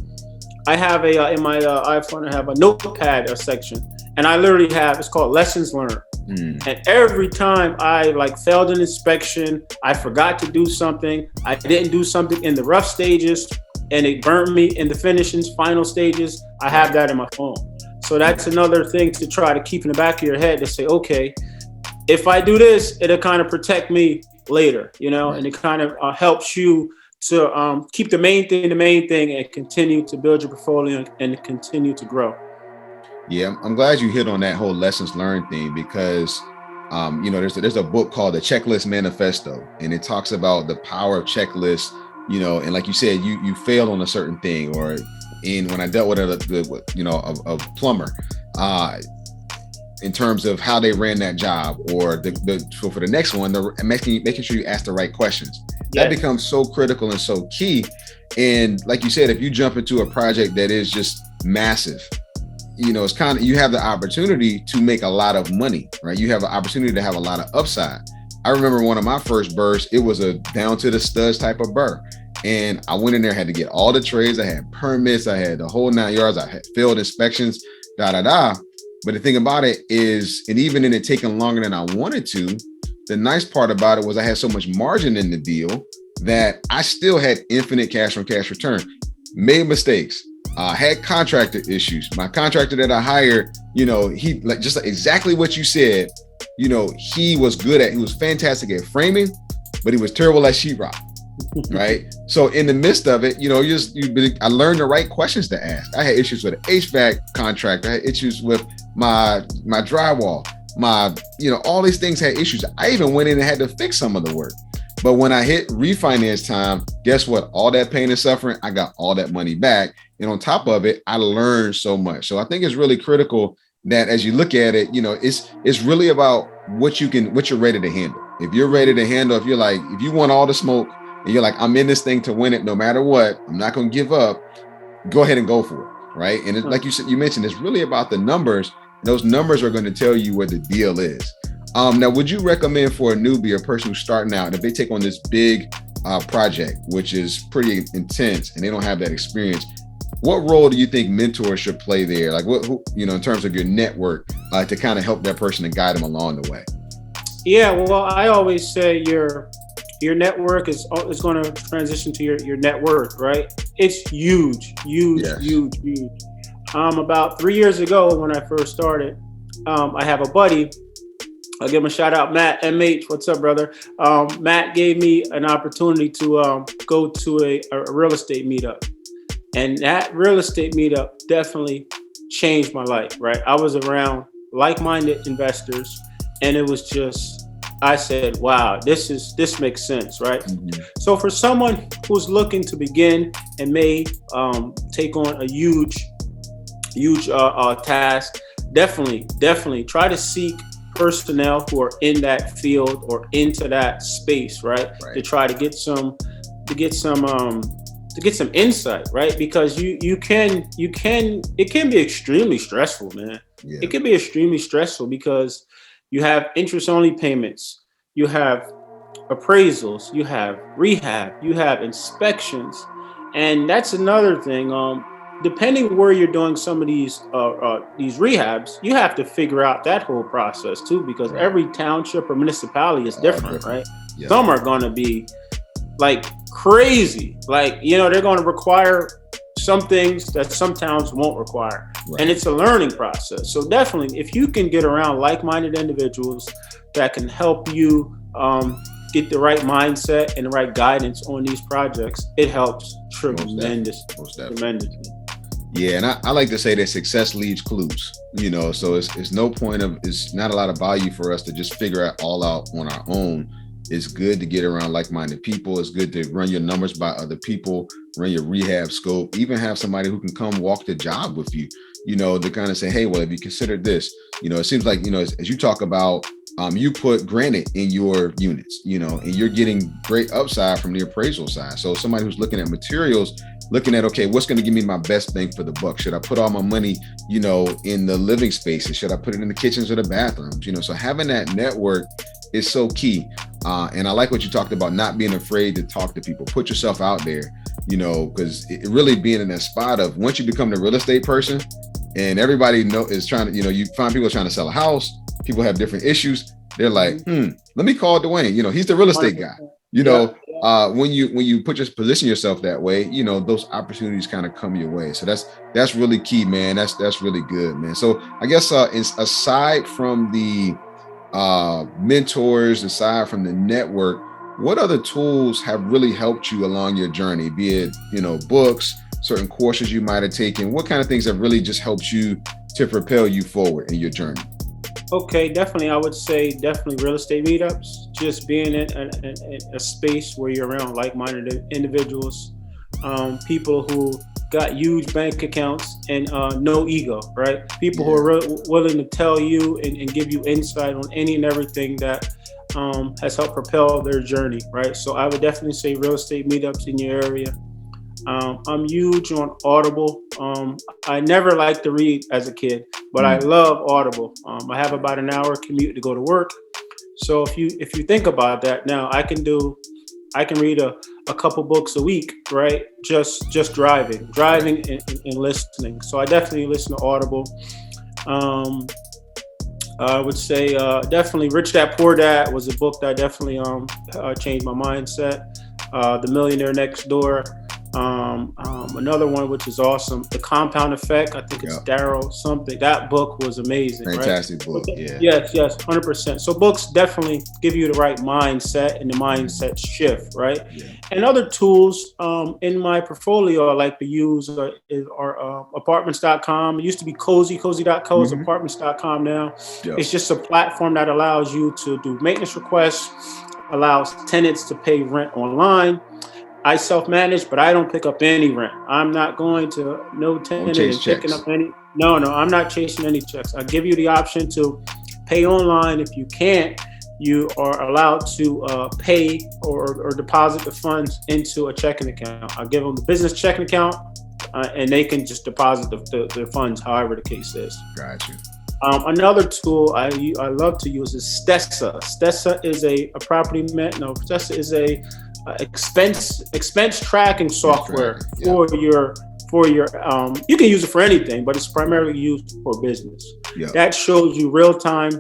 I have in my iPhone, I have a notepad section, and I literally have, it's called lessons learned. And every time I failed an inspection, I forgot to do something, I didn't do something in the rough stages, and it burnt me in the finishing final stages, I have that in my phone. So that's another thing to try to keep in the back of your head to say, okay, if I do this, it'll kind of protect me later, and it kind of helps you to keep the main thing and continue to build your portfolio and continue to grow. Yeah, I'm glad you hit on that whole lessons learned thing because, there's a book called The Checklist Manifesto, and it talks about the power of checklists, and like you said, you failed on a certain thing, or when I dealt with a plumber, in terms of how they ran that job, or for the next one, making sure you ask the right questions. That becomes so critical and so key. And like you said, if you jump into a project that is just massive, it's kind of, you have the opportunity to make a lot of money, right? You have an opportunity to have a lot of upside. I remember one of my first BRRRRs, it was a down to the studs type of BRRRR. And I went in there, had to get all the trades. I had permits. I had the whole 9 yards. I had field inspections, But the thing about it is, and even in it taking longer than I wanted to, the nice part about it was I had so much margin in the deal that I still had infinite cash on cash return. Made mistakes, had contractor issues. My contractor that I hired, he just exactly what you said, he was fantastic at framing, but he was terrible at sheetrock. Right. So in the midst of it, I learned the right questions to ask. I had issues with an HVAC contractor. I had issues with my drywall, all these things had issues. I even went in and had to fix some of the work. But when I hit refinance time, guess what? All that pain and suffering, I got all that money back. And on top of it, I learned so much. So I think it's really critical that as you look at it, it's really about what you're ready to handle. If you're ready to handle, if you want all the smoke, and you're like, I'm in this thing to win it no matter what, I'm not going to give up, go ahead and go for it, right? And it's, like you mentioned, it's really about the numbers. Those numbers are going to tell you where the deal is. Now, would you recommend for a newbie, a person who's starting out, if they take on this big project, which is pretty intense, and they don't have that experience, what role do you think mentors should play there? In terms of your network, to kind of help that person and guide them along the way? Yeah, well, I always say your network is going to transition to your net worth, right? It's huge. Huge. About 3 years ago when I first started, I have a buddy. I'll give him a shout out, Matt, MH. What's up, brother? Matt gave me an opportunity to go to a real estate meetup. And that real estate meetup definitely changed my life, right? I was around like-minded investors, and it was just, I said, wow, this makes sense, right? Mm-hmm. So for someone who's looking to begin and may take on a huge task, definitely try to seek personnel who are in that field or into that space, right? To try to get some insight, right? Because it can be extremely stressful, man. Yeah. It can be extremely stressful because you have interest-only payments, you have appraisals, you have rehab, you have inspections, and that's another thing. depending where you're doing some of these rehabs, you have to figure out that whole process too, because Right. every township or municipality is different, right? Yeah. Some are going to be like crazy, like, you know, they're going to require some things that some towns won't require. Right. And it's a learning process. So definitely, if you can get around like-minded individuals that can help you get the right mindset and the right guidance on these projects, it helps tremendously. Yeah, and I like to say that success leaves clues, you know, so it's no point of, it's not a lot of value for us to just figure it all out on our own. It's good to get around like-minded people. It's good to run your numbers by other people, run your rehab scope, even have somebody who can come walk the job with you, you know, to kind of say, hey, well, have you considered this? You know, it seems like, you know, as you talk about, you put granite in your units, you know, and you're getting great upside from the appraisal side. So somebody who's looking at materials, looking at, okay, what's going to give me my best bang for the buck? Should I put all my money, you know, in the living spaces? Should I put it in the kitchens or the bathrooms? You know, so having that network is so key. And I like what you talked about, not being afraid to talk to people, put yourself out there, you know, because it really being in that spot of, once you become the real estate person and everybody is trying to, you know, you find people trying to sell a house, people have different issues. They're like, let me call Duane. You know, he's the real estate guy. You know, when you position yourself that way, you know, those opportunities kind of come your way. So that's really key, man. That's really good, man. So I guess aside from the mentors, aside from the network, what other tools have really helped you along your journey? Be it, you know, books, certain courses you might have taken. What kind of things have really just helped you to propel you forward in your journey? Okay, definitely. I would say definitely real estate meetups, just being in a space where you're around like-minded individuals, people who got huge bank accounts and no ego, right? People who are willing to tell you and give you insight on any and everything that has helped propel their journey, right? So I would definitely say real estate meetups in your area. I'm huge on Audible. I never liked to read as a kid, but I love Audible. I have about an hour commute to go to work. So if you think about that, now I can read a couple books a week, right? Just driving and listening. So I definitely listen to Audible. I would say definitely Rich Dad Poor Dad was a book that definitely changed my mindset. The Millionaire Next Door. Another one which is awesome, The Compound Effect. I think it's Darryl something. That book was amazing. Fantastic book. Yes, 100%. So books definitely give you the right mindset and the mindset shift, right? And other tools in my portfolio I like to use are apartments.com. It used to be cozy.co. It's apartments.com now. It's just a platform that allows you to do maintenance requests, allows tenants to pay rent online. I self-manage, but I don't pick up any rent. I'm not going to no tenant and picking up any. No, I'm not chasing any checks. I give you the option to pay online. If you can't, you are allowed to pay or deposit the funds into a checking account. I give them the business checking account, and they can just deposit the funds, however the case is. Gotcha. Another tool I love to use is Stessa. Stessa is a property Stessa is a expense tracking software for your you can use it for anything, but it's primarily used for business. That shows you real time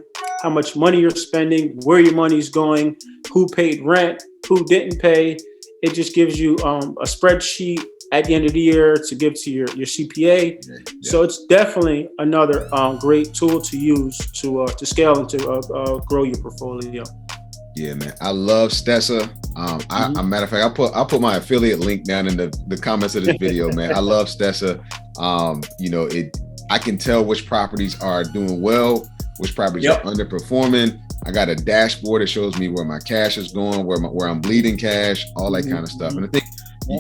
how much money you're spending, where your money's going, who paid rent, who didn't pay. It just gives you a spreadsheet at the end of the year to give to your CPA. So it's definitely another great tool to use to scale and to grow your portfolio. Yeah, man. I love Stessa. A matter of fact, I'll put my affiliate link down in the comments of this video, man. I love Stessa. You know, I can tell which properties are doing well, which properties are underperforming. I got a dashboard that shows me where my cash is going, where I'm bleeding cash, all that kind of stuff. And I think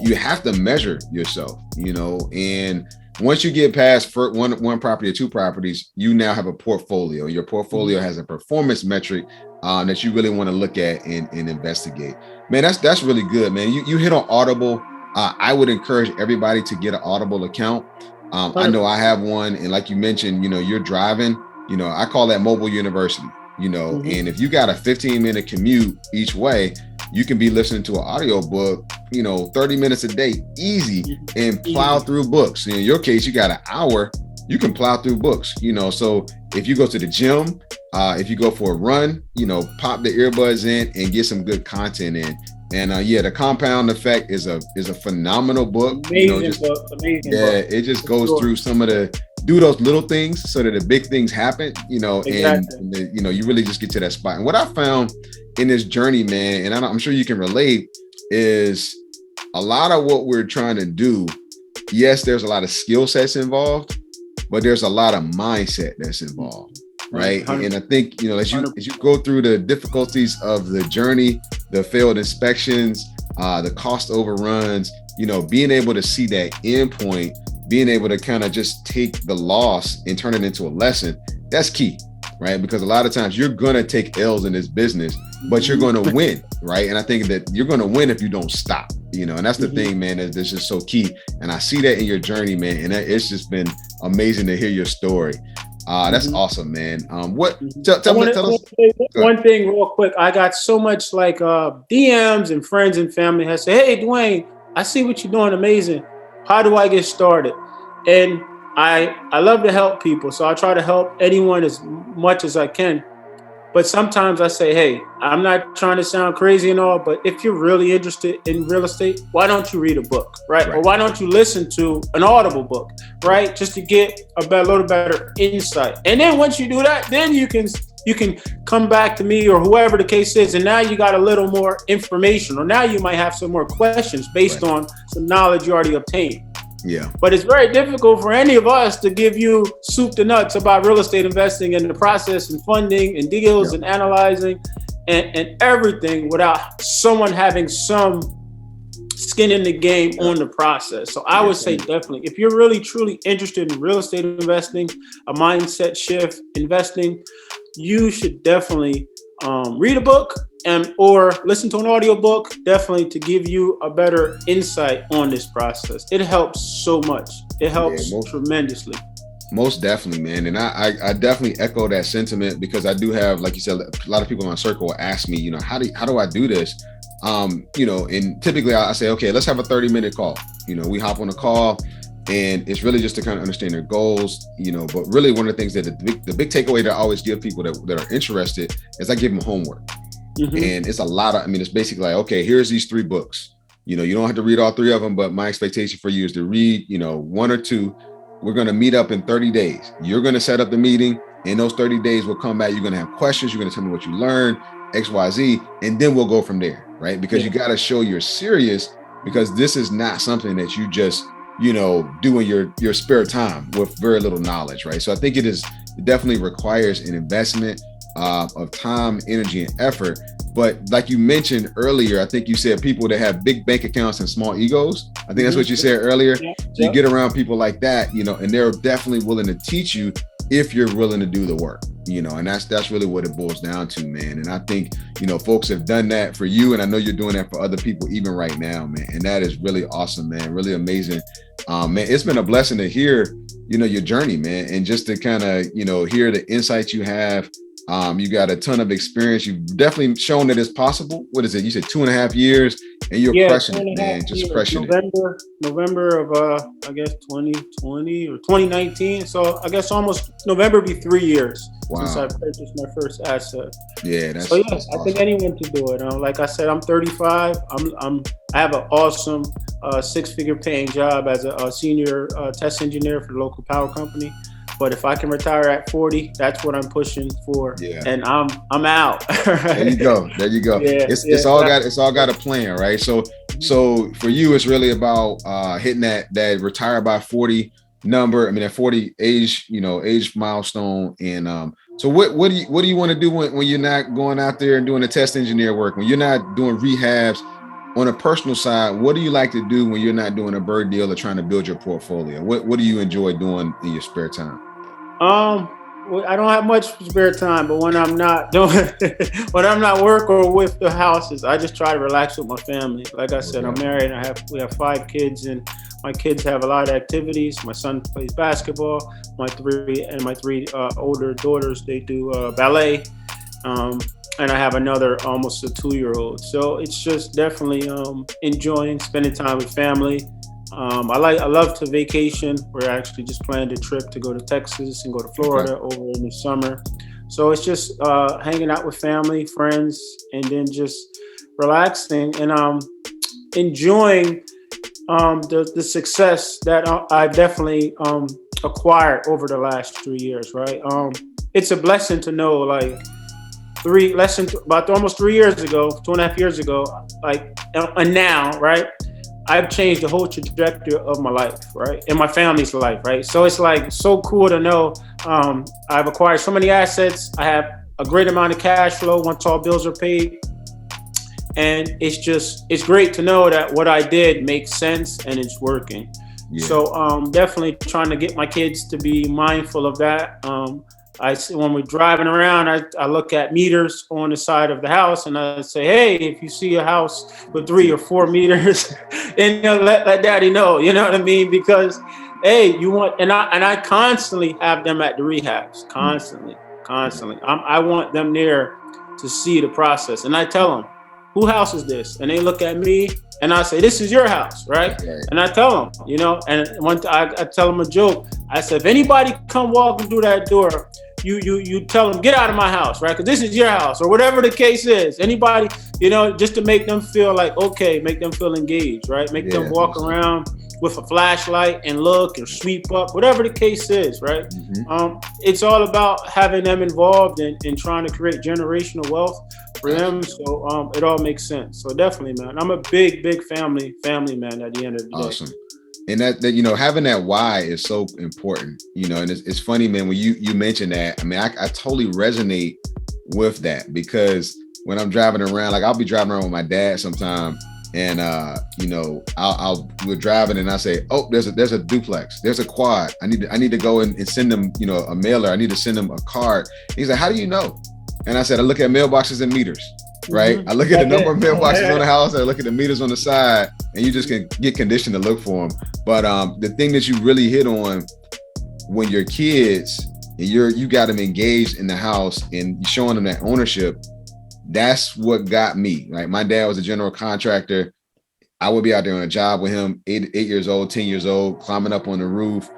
you have to measure yourself, you know, and once you get past one property or two properties, you now have a portfolio. Your portfolio has a performance metric that you really want to look at and investigate. Man, that's really good, man. You hit on Audible. I would encourage everybody to get an Audible account. I know I have one, and like you mentioned, you know, you're driving. You know, I call that mobile university. You know, and if you got a 15-minute commute each way, you can be listening to an audio book 30 minutes a day, easy, and plow Easy. through books. In your case, you got an hour, you can plow through books, so if you go to the gym, if you go for a run, pop the earbuds in and get some good content in. And yeah, the Compound Effect is a phenomenal book. Amazing book. Amazing book. It just goes through some of do those little things so that the big things happen, Exactly. and you really just get to that spot. And what I found in this journey, man, and I'm sure you can relate, is a lot of what we're trying to do. Yes, there's a lot of skill sets involved, but there's a lot of mindset that's involved. Right. And I think, as you go through the difficulties of the journey, the failed inspections, the cost overruns, being able to see that end point, being able to kind of just take the loss and turn it into a lesson, that's key, right? Because a lot of times you're going to take L's in this business, but you're going to win, right? And I think that you're going to win if you don't stop, and that's the thing, man, that's just so key. And I see that in your journey, man. And it's just been amazing to hear your story. That's awesome, man. Tell us one thing real quick. I got so much like DMs and friends and family has said, "Hey, Duane, I see what you're doing. Amazing. How do I get started?" And I love to help people, so I try to help anyone as much as I can. But sometimes I say, hey, I'm not trying to sound crazy and all, but if you're really interested in real estate, why don't you read a book, right? Or why don't you listen to an Audible book, right? Just to get a little better insight. And then once you do that, then you can come back to me or whoever the case is, and now you got a little more information, or now you might have some more questions based on some knowledge you already obtained. Yeah. But it's very difficult for any of us to give you soup to nuts about real estate investing and the process and funding and deals and analyzing and everything without someone having some skin in the game on the process. So I would say definitely, if you're really truly interested in real estate investing, a mindset shift investing, you should definitely read a book or listen to an audiobook, definitely, to give you a better insight on this process. It helps so much. It helps tremendously. Most definitely, man. And I definitely echo that sentiment, because I do have, like you said, a lot of people in my circle will ask me, how do I do this? And typically I say, okay, let's have a 30-minute call. We hop on a call, and it's really just to kind of understand their goals, but really one of the things that the big takeaway that I always give people that are interested is I give them homework. And it's a lot of, it's basically like, okay, here's these 3 books. You don't have to read all 3 of them, but my expectation for you is to read, 1 or 2. We're going to meet up in 30 days. You're going to set up the meeting. In those 30 days, we'll come back. You're going to have questions. You're going to tell me what you learned, X, Y, Z, and then we'll go from there, right? Because you got to show you're serious, because this is not something that you just, do in your spare time with very little knowledge, right? So I think it definitely requires an investment of time, energy, and effort. But like you mentioned earlier, I think you said people that have big bank accounts and small egos. I think that's what you said earlier. So you get around people like that, and they're definitely willing to teach you if you're willing to do the work, and that's really what it boils down to, man. And I think, folks have done that for you, and I know you're doing that for other people even right now, man. And that is really awesome, man. Really amazing. Man, it's been a blessing to hear, your journey, man. And just to kind of, hear the insights you have. You got a ton of experience. You've definitely shown that it's possible. What is it? You said 2.5 years, and you're crushing it, man. Just crushing it. November of I guess 2020 or 2019. So I guess almost November be 3 years since I purchased my first asset. Yeah, that's awesome. I think anyone can do it. Like I said, I'm 35. I have an awesome 6-figure paying job as a senior test engineer for the local power company. But if I can retire at 40, that's what I'm pushing for. Yeah. And I'm out. There you go. Yeah, it's all got a plan, right? So for you, it's really about hitting that retire by 40 number. That 40 age milestone. And so what do you want to do when you're not going out there and doing the test engineer work, when you're not doing rehabs? On a personal side, what do you like to do when you're not doing a BRRRR deal or trying to build your portfolio? What do you enjoy doing in your spare time? I don't have much spare time, but when I'm not work or with the houses, I just try to relax with my family. Like I said, I'm married and we have 5 kids, and my kids have a lot of activities. My son plays basketball. My three older daughters, they do ballet. and I have another almost a 2-year-old. So it's just definitely enjoying spending time with family. I love to vacation. We're actually just planned a trip to go to Texas and go to Okay. Florida over in the summer. So it's just hanging out with family, friends, and then just relaxing and enjoying the success that I've definitely acquired over the last 3 years. Right, it's a blessing to know, like about almost 3 years ago, 2.5 years ago, like and now, right, I've changed the whole trajectory of my life, right, and my family's life, right. So it's like so cool to know I've acquired so many assets. I have a great amount of cash flow once all bills are paid, and it's great to know that what I did makes sense and it's working. Yeah. So definitely trying to get my kids to be mindful of that. When we're driving around, I look at meters on the side of the house, and I say, hey, if you see a house with 3 or 4 meters, and let daddy know, you know what I mean? Because hey, you want, and I constantly have them at the rehabs, constantly. I want them there to see the process, and I tell them, who house is this? And they look at me, and I say, this is your house, right? And I tell them, and I tell them a joke. I said, if anybody come walking through that door, you tell them, get out of my house, right? Because this is your house, or whatever the case is. Anybody, just to make them feel like, okay, make them feel engaged, right? Make them walk around with a flashlight and look and sweep up, whatever the case is, right? It's all about having them involved in trying to create generational wealth for them. So it all makes sense. So definitely, man, I'm a big family man at the end of the day. Awesome. And that having that why is so important, and it's funny, man, when you mentioned that. I mean, I totally resonate with that, because when I'm driving around, like I'll be driving around with my dad sometime, and we're driving and I say, oh, there's a duplex, there's a quad. I need to go and send them, a mailer. I need to send them a card. He's like, how do you know? And I said, I look at mailboxes and meters. Right. I look at the number of mailboxes on the house, I look at the meters on the side, and you just can get conditioned to look for them. But the thing that you really hit on, when your kids and you got them engaged in the house and showing them that ownership, that's what got me. Right. My dad was a general contractor. I would be out there on a job with him, 8 years old, 10 years old, climbing up on the roof,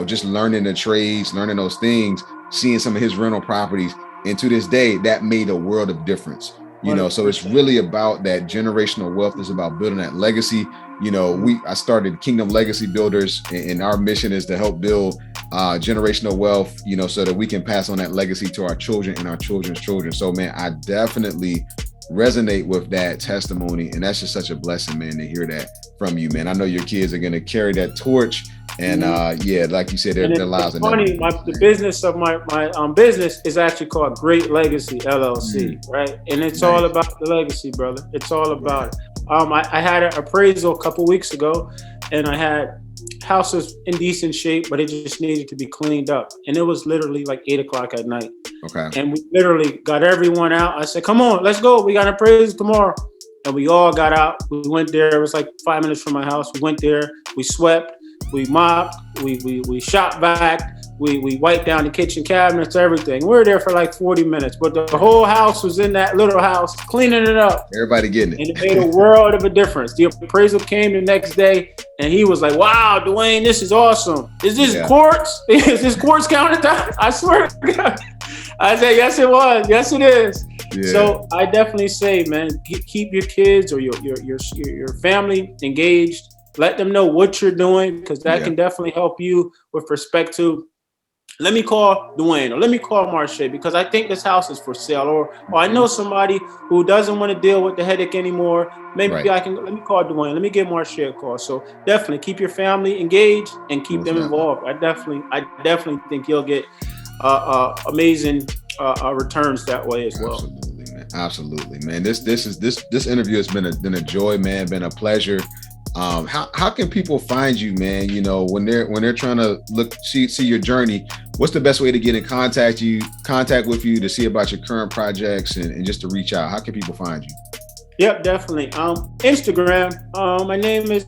just learning the trades, learning those things, seeing some of his rental properties. And to this day, that made a world of difference. So it's really about that generational wealth. It's about building that legacy. I started Kingdom Legacy Builders, and our mission is to help build generational wealth, so that we can pass on that legacy to our children and our children's children. So, man, I definitely resonate with that testimony, and that's just such a blessing, man, to hear that from you, man. I know your kids are going to carry that torch. And like you said, their lives are funny. The business of my business is actually called Great Legacy LLC, right? And it's all about the legacy, brother. It's all about it. I had an appraisal a couple weeks ago, and I had houses in decent shape, but it just needed to be cleaned up. And it was literally like 8:00 at night. Okay. And we literally got everyone out. I said, come on, let's go. We got an appraisal tomorrow. And we all got out. We went there. It was like 5 minutes from my house. We went there. We swept. We mopped, we shot back, we wiped down the kitchen cabinets, everything. We were there for like 40 minutes, but the whole house was in that little house, cleaning it up. Everybody getting it. And it made a world of a difference. The appraisal came the next day, and he was like, wow, Duane, this is awesome. Is this quartz? Is this quartz countertop? I swear to God. I said, yes, it was. Yes, it is. Yeah. So I definitely say, man, keep your kids or your family engaged. Let them know what you're doing, because that can definitely help you with respect to, let me call Duane or let me call Marche because I think this house is for sale, or I know somebody who doesn't want to deal with the headache anymore. Maybe let me call Duane. Let me give Marche a call. So definitely keep your family engaged and keep them involved. I definitely think you'll get amazing returns that way as well. Absolutely, man. This interview has been a joy, man. Been a pleasure. How can people find you, man? When they're trying to see your journey, what's the best way to get in contact with you to see about your current projects and just to reach out? How can people find you? Yep, definitely. Instagram. My name is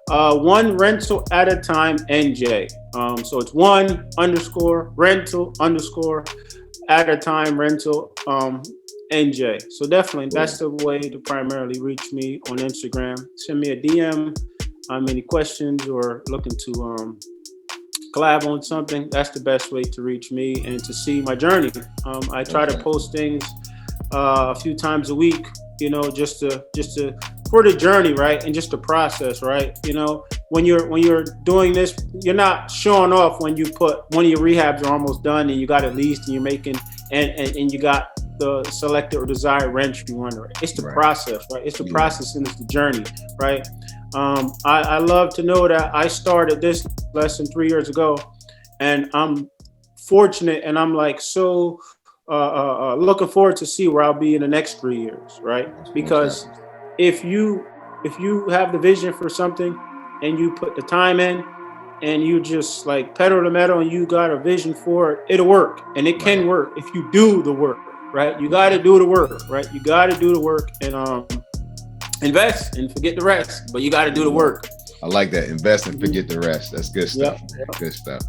One Rental at a Time NJ. So it's one _rental_ at a time rental. NJ. So definitely, Cool. that's the way to primarily reach me on Instagram. Send me a DM. Any questions or looking to collab on something, that's the best way to reach me and to see my journey. I try to post things a few times a week, you know, just to for the journey, right, and just the process, right. You know, when you're doing this, you're not showing off when you put one of your rehabs are almost done and you got it leased and you're making and you got the selected or desired rent you want. It's the process, right? It's the process and it's the journey, right? I love to know that I started this less than 3 years ago, and I'm fortunate, and I'm like so looking forward to see where I'll be in the next 3 years, right? Because if you have the vision for something and you put the time in and you just like pedal to the metal and you got a vision for it, it'll work, and it can work if you do the work, right? You got to do the work, right? You got to do the work and invest and forget the rest, but you got to do the work. I like that. Invest and forget the rest. That's good stuff. Good stuff.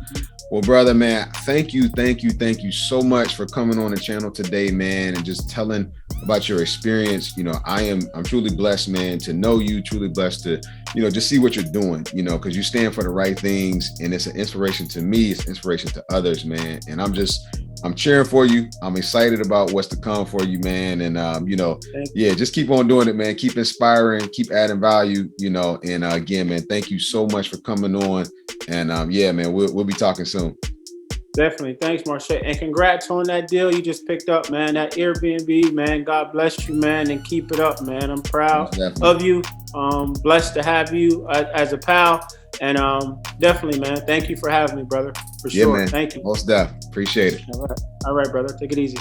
Well, brother, man, thank you so much for coming on the channel today, man, and just telling about your experience. You know, I'm truly blessed, man, to know you, truly blessed to, you know, just see what you're doing, you know, because you stand for the right things, and it's an inspiration to me. It's inspiration to others, man. And I'm cheering for you. I'm excited about what's to come for you, man. And, you know, just keep on doing it, man. Keep inspiring, keep adding value, you know, and again, man, thank you so much for coming on. And man, we'll be talking soon. Definitely. Thanks, Marche. And congrats on that deal you just picked up, man. That Airbnb, man. God bless you, man, and keep it up, man. I'm proud of you. Blessed to have you as a pal. And definitely, man. Thank you for having me, brother. For sure. Man. Thank you. Most definitely. Appreciate it. All right, brother. Take it easy.